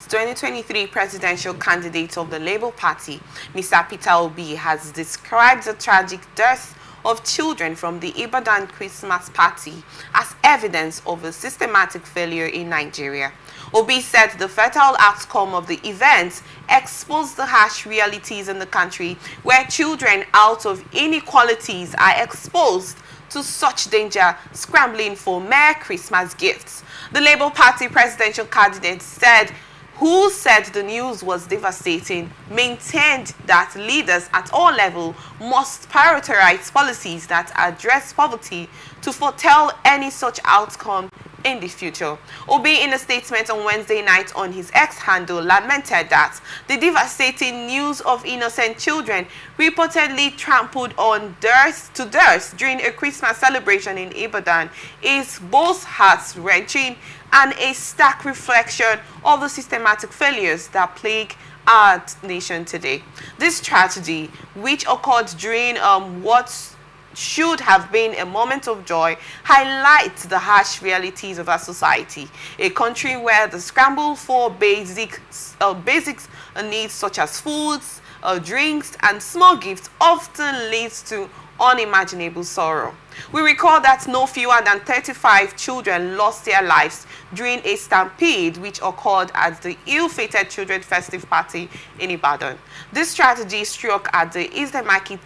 2023 presidential candidate of the Labour Party, Mr. Peter Obi, has described the tragic death of children from the Ibadan Christmas party as evidence of a systematic failure in Nigeria. Obi said the fatal outcome of the event exposed the harsh realities in the country where children out of inequalities are exposed to such danger, scrambling for mere Christmas gifts. The Labour Party presidential candidate who said the news was devastating, maintained that leaders at all levels must prioritize policies that address poverty to foretell any such outcome in the future. Obi, in a statement on Wednesday night on his X handle, lamented that the devastating news of innocent children reportedly trampled on death during a Christmas celebration in Ibadan is both heart-wrenching and a stark reflection of the systematic failures that plague our nation today. This tragedy, which occurred during what should have been a moment of joy, highlights the harsh realities of our society. A country where the scramble for basics needs such as foods, drinks, and small gifts often leads to unimaginable sorrow. We recall that no fewer than 35 children lost their lives during a stampede which occurred at the ill-fated children's festive party in Ibadan. This tragedy struck at the Islamic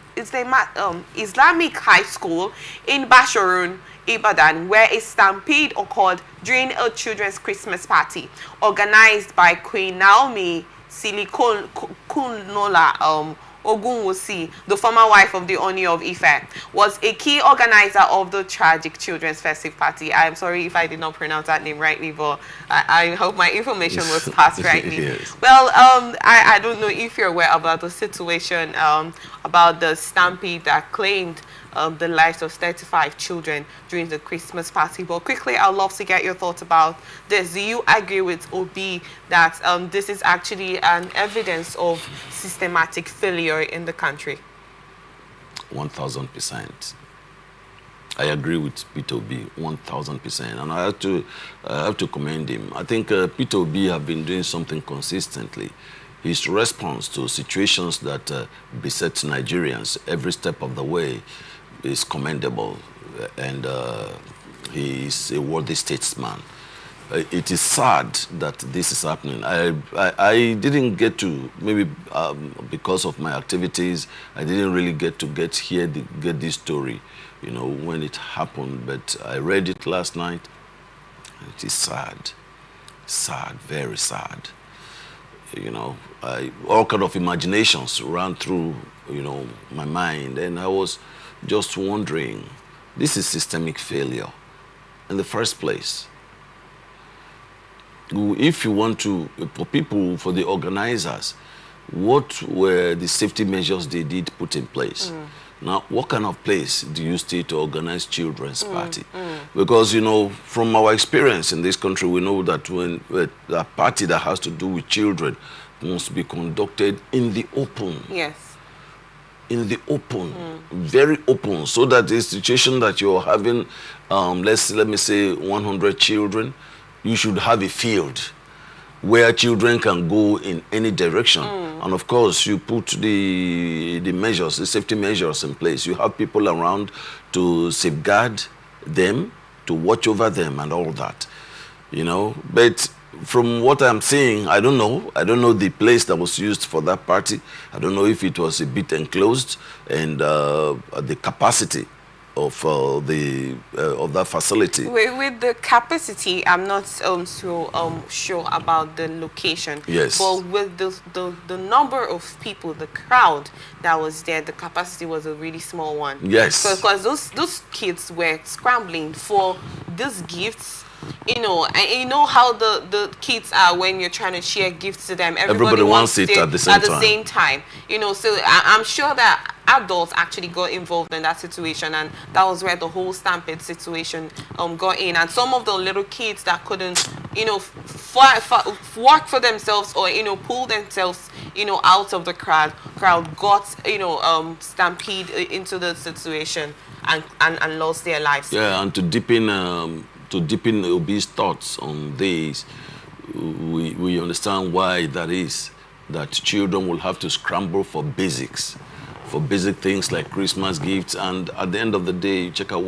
High School in Bashorun, Ibadan, where a stampede occurred during a children's Christmas party organized by Queen Naomi Silikunola Ogunwusi, the former wife of the Oni of Ife, was a key organizer of the tragic children's festive party. I am sorry if I did not pronounce that name rightly, but I hope my information was passed rightly. Yes. Well, I don't know if you're aware about the situation about the stampede that claimed the lives of 35 children during the Christmas party. But quickly, I'd love to get your thoughts about this. Do you agree with Obi that this is actually an evidence of systematic failure in the country? 1000%. I agree with Peter Obi 1000%, and I have to commend him. I think Peter Obi have been doing something consistently. His response to situations that beset Nigerians every step of the way is commendable, and he is a worthy statesman. It is sad that this is happening. I didn't get to, maybe because of my activities, I didn't really get this story, you know, when it happened. But I read it last night. It is sad, very sad. You know, all kind of imaginations ran through, you know, my mind, and I was just wondering, this is systemic failure in the first place. If you want to, for the organizers, what were the safety measures they did put in place? Now, what kind of place do you stay to organize children's party? Because, you know, from our experience in this country, we know that when a party that has to do with children must be conducted in the open. Yes. In the open, very open, so that the situation that you're having, let me say 100 children, you should have a field where children can go in any direction. And of course, you put the measures, the safety measures in place. You have people around to safeguard them, to watch over them and all that, you know. But from what I'm seeing, I don't know the place that was used for that party. I don't know if it was a bit enclosed, and the capacity of that facility. With the capacity, I'm not so sure about the location. Yes. But with the number of people, the crowd that was there, the capacity was a really small one. Yes. Because those kids were scrambling for these gifts. You know, and you know how the kids are when you're trying to share gifts to them. Everybody wants it at the same time. You know, so I'm sure that adults actually got involved in that situation, and that was where the whole stampede situation got in. And some of the little kids that couldn't, you know, work for themselves, or, you know, pull themselves, you know, out of the crowd got, you know, stampede into the situation and lost their lives. Yeah, and to deepen Obi's thoughts on this, we understand why that is, that children will have to scramble for basics, for basic things like Christmas gifts, and at the end of the day, you check out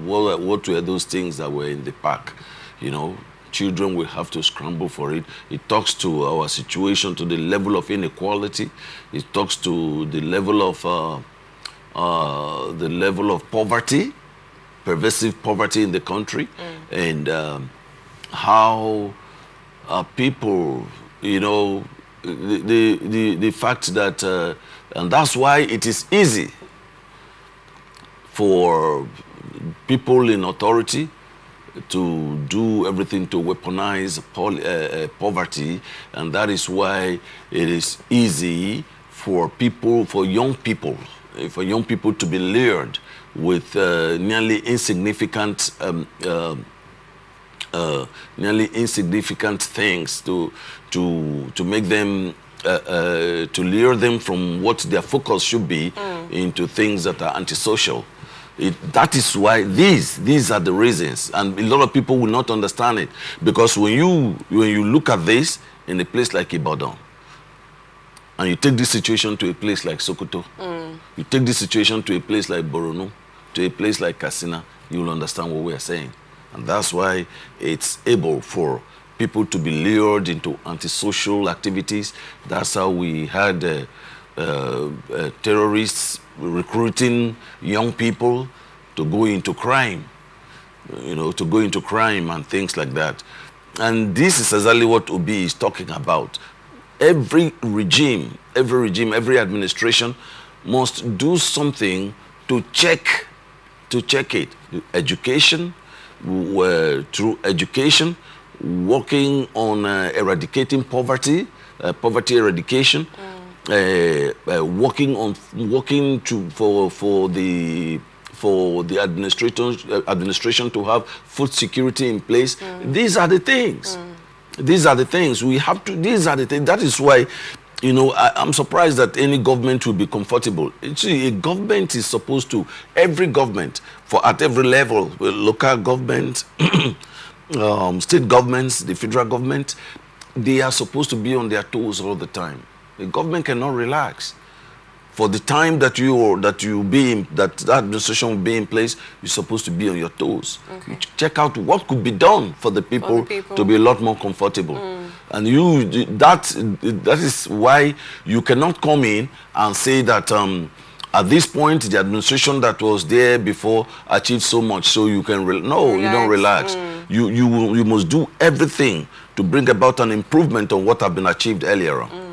what were those things that were in the pack. You know, children will have to scramble for it. It talks to our situation, to the level of inequality. It talks to the level of poverty, pervasive poverty in the country, and how people, you know, the fact that, and that's why it is easy for people in authority to do everything to weaponize poverty, and that is why it is easy for people, for young people to be lured with nearly insignificant things to make them to lure them from what their focus should be into things that are antisocial. That is why these are the reasons, and a lot of people will not understand it, because when you look at this in a place like Ibadan, and you take this situation to a place like Sokoto, you take this situation to a place like Borno, to a place like Katsina, you will understand what we are saying. And that's why it's able for people to be lured into antisocial activities. That's how we had terrorists recruiting young people to go into crime, you know, to go into crime and things like that. And this is exactly what Obi is talking about. Every regime, every administration must do something to check it. Education, through education, working on eradicating poverty eradication, working for the administration to have food security in place. These are the things. These are the things we have to. These are the things. That is why, you know, I'm surprised that any government will be comfortable. Actually, a government is supposed to, every government, at every level, local government, state governments, the federal government, they are supposed to be on their toes all the time. The government cannot relax. For the time that that administration will be in place, you're supposed to be on your toes. Okay. You check out what could be done for the people to be a lot more comfortable. And that is why you cannot come in and say that at this point the administration that was there before achieved so much, so you can no, relax. You don't relax. You must do everything to bring about an improvement on what have been achieved earlier on.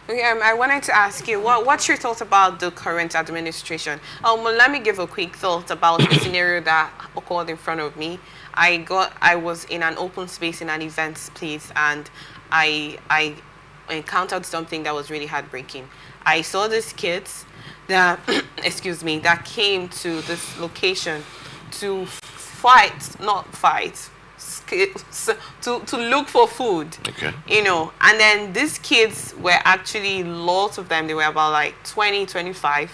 Okay, I wanted to ask you, what's your thoughts about the current administration? Well, let me give a quick thought about the scenario that occurred in front of me. I was in an open space in an events place, and I encountered something that was really heartbreaking. I saw these kids that, excuse me, that came to this location to to look for food. Okay. You know, and then these kids were actually, lots of them, they were about like 20, 25.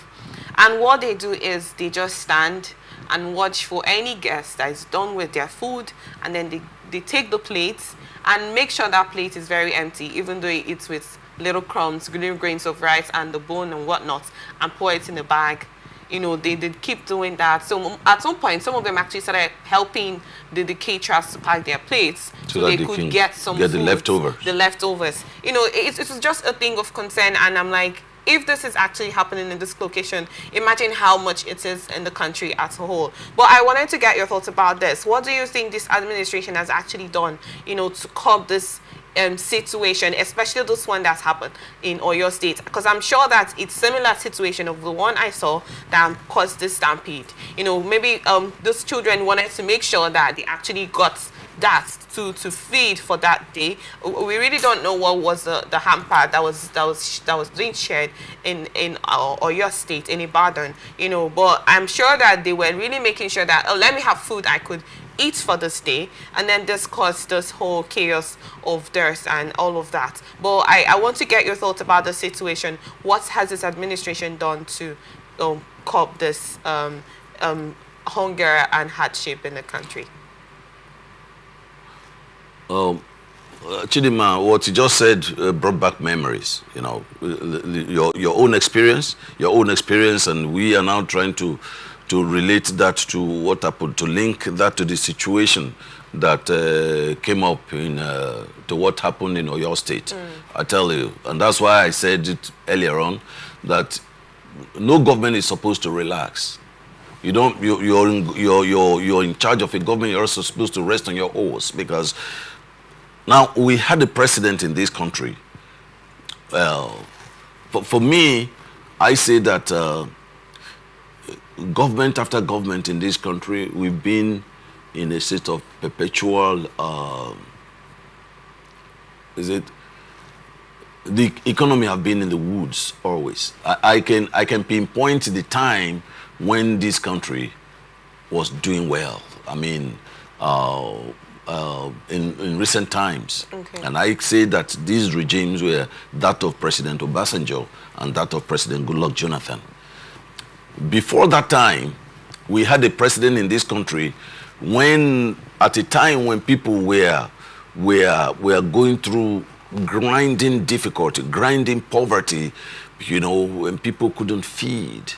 And what they do is they just stand and watch for any guest that is done with their food, and then they take the plates and make sure that plate is very empty, even though it's with little crumbs, little grains of rice and the bone and whatnot, and pour it in a bag. You know, they keep doing that. So at some point, some of them actually started helping the caterers to pack their plates so they could get some food, the leftovers. You know, it was just a thing of concern, and I'm like, if this is actually happening in this location, imagine how much it is in the country as a whole. But I wanted to get your thoughts about this. What do you think this administration has actually done, you know, to curb this situation, especially this one that's happened in Oyo State? Because I'm sure that it's similar situation of the one I saw that caused this stampede. You know, maybe those children wanted to make sure that they actually got that to feed for that day. We really don't know what was the hamper that was being shared in Oyo State, in Ibadan. You know, but I'm sure that they were really making sure that, oh, let me have food I could eat for this day, and then this caused this whole chaos of dearth and all of that. But I want to get your thoughts about the situation. What has this administration done to curb this hunger and hardship in the country? Chidima, what you just said brought back memories. You know, your own experience, and we are now trying to relate that to what happened, to link that to the situation that came up in to what happened in Oyo State. I tell you, and that's why I said it earlier on that no government is supposed to relax. You don't. You're in charge of a government. You're also supposed to rest on your oars, because now we had a president in this country. For me, I say that government after government in this country, we've been in a state of perpetual. The economy have been in the woods always. I can pinpoint the time when this country was doing well. I mean, in recent times. Okay. And I say that these regimes were that of President Obasanjo and that of President Goodluck Jonathan. Before that time, we had a president in this country when, at a time when people were going through grinding difficulty, grinding poverty, you know, when people couldn't feed.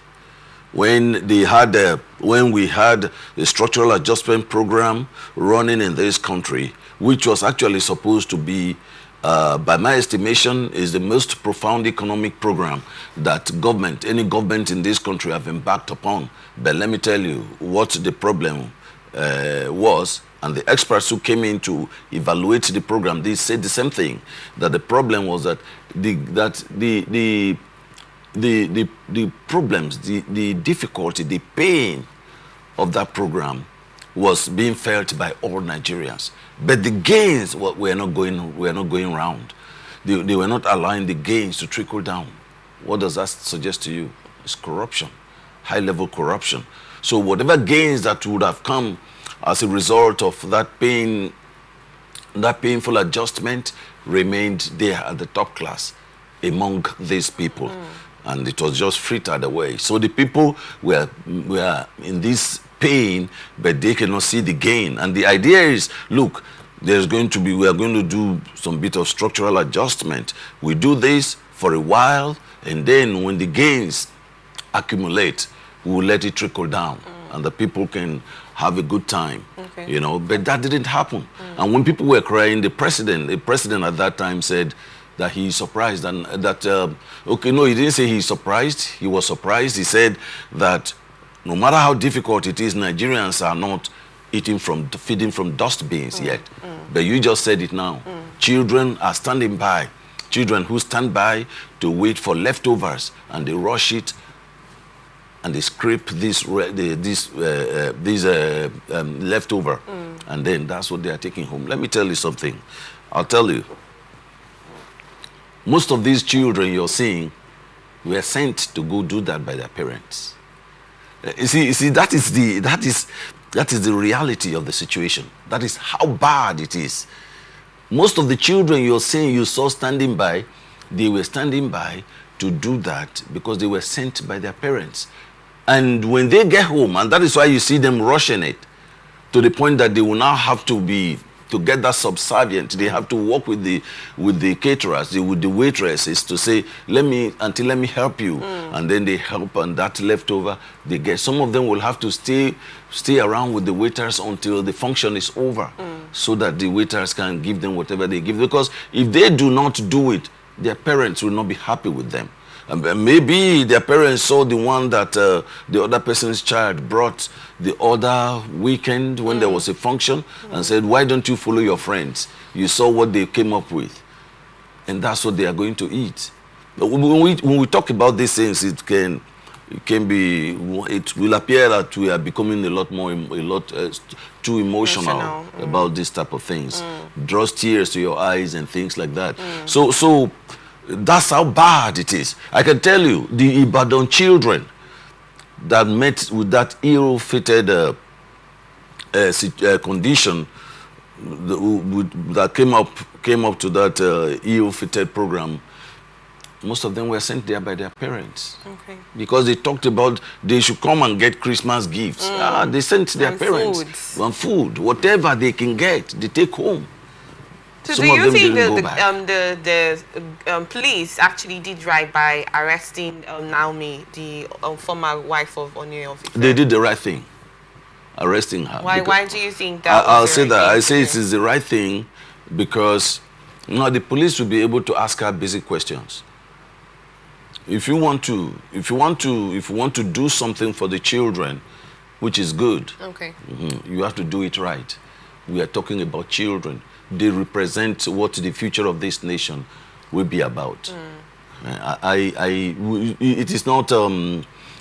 When we had a structural adjustment program running in this country, which was actually supposed to be, by my estimation, is the most profound economic program that any government in this country have embarked upon. But let me tell you what the problem was, and the experts who came in to evaluate the program, they said the same thing, that the problem was that the problems, the difficulty, the pain of that program was being felt by all Nigerians. But the gains were not going round. They were not allowing the gains to trickle down. What does that suggest to you? It's corruption, high-level corruption. So whatever gains that would have come as a result of that painful adjustment remained there at the top class among these people. And it was just frittered away. So the people were in this pain, but they cannot see the gain. And the idea is, look, we are going to do some bit of structural adjustment. We do this for a while, and then when the gains accumulate, we will let it trickle down, and the people can have a good time. Okay. You know, but that didn't happen. And when people were crying, the president at that time said that he's surprised, and that okay, no, he didn't say he's surprised. He was surprised. He said that no matter how difficult it is, Nigerians are not feeding from dustbins yet. But you just said it now. Children are standing by. Children who stand by to wait for leftovers, and they rush it, and they scrape this leftover, and then that's what they are taking home. Let me tell you something. I'll tell you. Most of these children you're seeing were sent to go do that by their parents. You see, that is the reality of the situation. That is how bad it is. Most of the children you saw standing by, they were standing by to do that because they were sent by their parents. And when they get home, and that is why you see them rushing it, to the point that they will now have to get that subservient. They have to work with the caterers, with the waitresses, to say, let me help you. And then they help, and that leftover they get. Some of them will have to stay around with the waiters until the function is over, so that the waiters can give them whatever they give. Because if they do not do it, their parents will not be happy with them. Maybe their parents saw the one that the other person's child brought the other weekend when there was a function, and said, why don't you follow your friends? You saw what they came up with. And that's what they are going to eat. But when we talk about these things, it will appear that we are becoming a lot too emotional about this type of things. Draws tears to your eyes and things like that. So that's how bad it is. I can tell you, the Ibadan children that met with that ill-fated condition, that came up to that ill-fated program, most of them were sent there by their parents. Okay. Because they talked about they should come and get Christmas gifts. They sent their parents. And food, whatever they can get, they take home. So Some do of you them think didn't go the back. police actually did right by arresting Naomi, the former wife of Oyo State? They did the right thing, arresting her. Why do you think that I'll was the say right that. thing I to say it do? is the right thing because now the police will be able to ask her basic questions. If you want to do something for the children, which is good, Okay. you have to do it right. We are talking about children. They represent what the future of this nation will be about. It is not.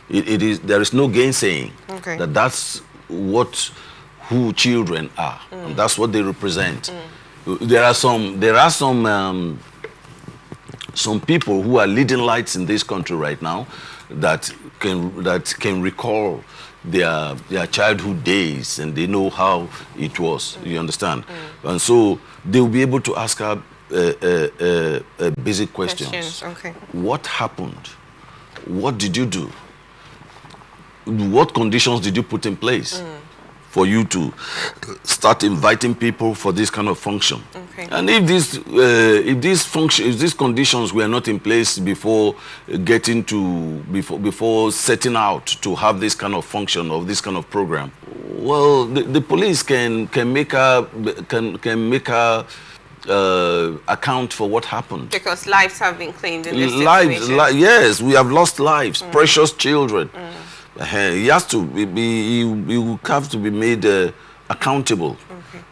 It is. There is no gainsaying that that's who children are, and that's what they represent. There are some people who are leading lights in this country right now that can recall their childhood days, and they know how it was. You understand? And so they will be able to ask her basic questions. Okay. What happened? What did you do? What conditions did you put in place for you to start inviting people for this kind of function? Okay. And if these conditions were not in place before before setting out to have this kind of function or this kind of program, well, the police can make her account for what happened. Because lives have been claimed in this situation. Yes, we have lost lives, precious children. He has to he will have to be made accountable.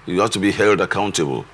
You have to be held accountable.